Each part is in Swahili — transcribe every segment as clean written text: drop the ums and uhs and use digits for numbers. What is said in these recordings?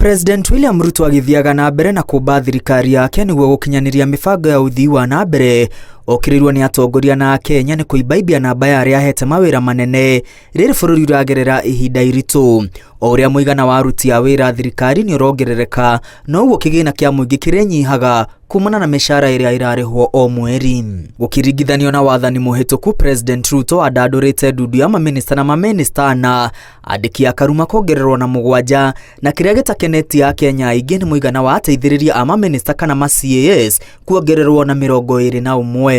President William Ruto agithiaga na mbere na kumba thirikari yake niguo gukinyaniria mibango ya uthii wa na mbere okirirwo ni atongoria na Kenya ni kuibaibia namba ya aria hete mawira manene riri bururi uragerera ihinda iritu o uria muigana wa aruti a wira thirikari ni urongerereka no uguo kigina kia muingi kirenyihaga kumana na mishara iria irarihwo o mweri gukiringithanio na wathani muhituku. President Ruto adadorete ndudu ya maminista na maminista na andiki a karuma kongererwo na mugwanja na kiria gitakeneti ya Kenya ingi ni muigana wa ateithiriria a maminista kana ma CAS kuongererwo na 21.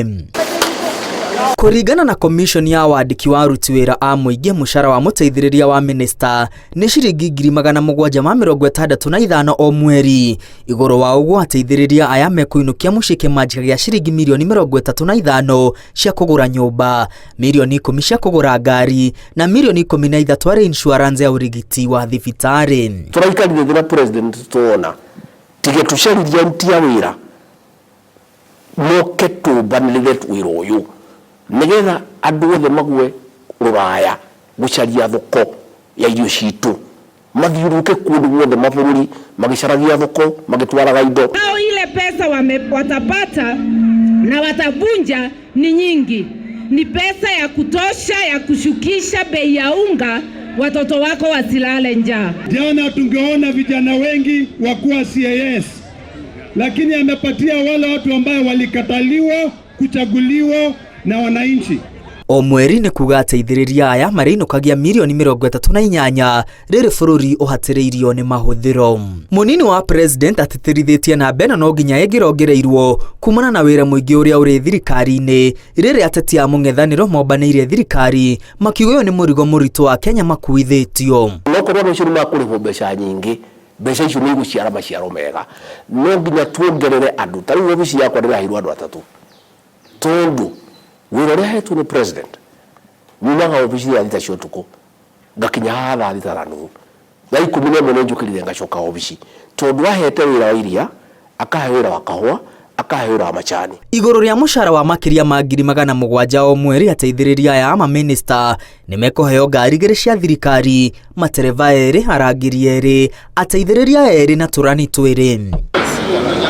Kuringana na commission ya wandiki wa aruti wira a muingi, mushara wa muteithiriria wa minister ni ciringi 765 o mweri. Iguru wa uguo ateithiriria aya mekuinukia mushike majika ya ciringi milioni 35 cia kugura nyumba, milioni 10 cia kugura ngari na milioni 13 ari insurance ya urigiti wa thibitari. Turaikari thira president tuona tige tushariria ntia wira moke tubanire wira uyu nigetha andu othe magwe ruraya gucaria thoko ya irio citu mathiuruke kundu guothe mabũrũri magicaragia thoko magitwaraga indo. Hao ile pesa watapata na watavunja ni nyingi, ni pesa ya kutosha ya kushukisha bei ya unga, watoto wako wasilale njaa. Jana tungeona vijana wengi wakuwa CAS, lakini amepatia wale watu ambao walikataliwa kuchaguliwa na wananchi. O mweri ni kuga ateithiriria aya marinukagia milioni 38 riri bururi uhatiriirio ni mahuthiro. Munini wa president atitirithitie na bena no nginya yegirongereirwo kumana na wira muingi uria uri thirikari-ini riri ateti a mung'ethaniro mobaneirie thirikari makiugo ni murigo muritu wa Kenya makuithitio. No korwo mecuru makurihwo mbeca nyingi, mbeca icio ni iguciara maciaro mega, no nginya tuongerere andu. Tariu ofisi yakwa ndirahirwo andu atatu tondu wira ria hetu ni president nyumaga ofisi ya thita ciotuku ngakinya hatha thita ranu thaa 11 njukirire ngacoka ofisi tondu ahete wira wa iria akahe wira wa kahua akahe wira wa machani. Iguru ria mushara wa makiria ma 700 o mweri ateithiriria aya ama minister ni mekoheo ngari igiri cia thirikari, matereva eri, arangiri eri, ateithiriria eri na turani twiri.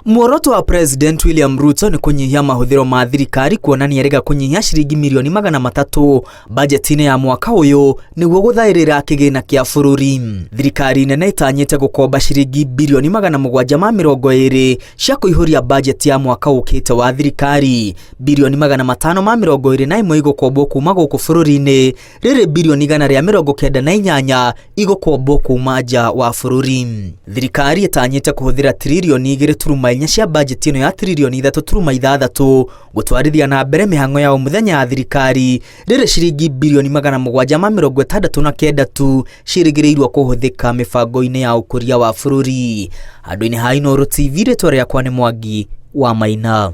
Muoroto wa President William Ruto ni kunyihia mahuthiro ma thirikari kuonania erega kunyihia ciringi milioni 300 budgetine ya mwaka uyu niguo guthairira kigina kia bururi. Thirikari nene itanyite gukomba ciringi bilioni 720 cia kuihuria budget ya mwaka ukite wa thirikari. Bilioni 521 igukombwo kuma guku bururi-ini, riri bilioni 198 igukombwo kuma nja wa bururi. Thirikari itanyite kuhuthira trilioni 2 cia budget ino ya trilioni 3.6 gutwarithia na mbere mihango ya umuthenya ya thirikari, riri ciringi bilioni 769 tu cirigiriirwo kuhuthika mibango-ini ya ukuria wa bururi. Andu-ini ha Inooro TV ritwa riakwa ni Mwangi wa Maina.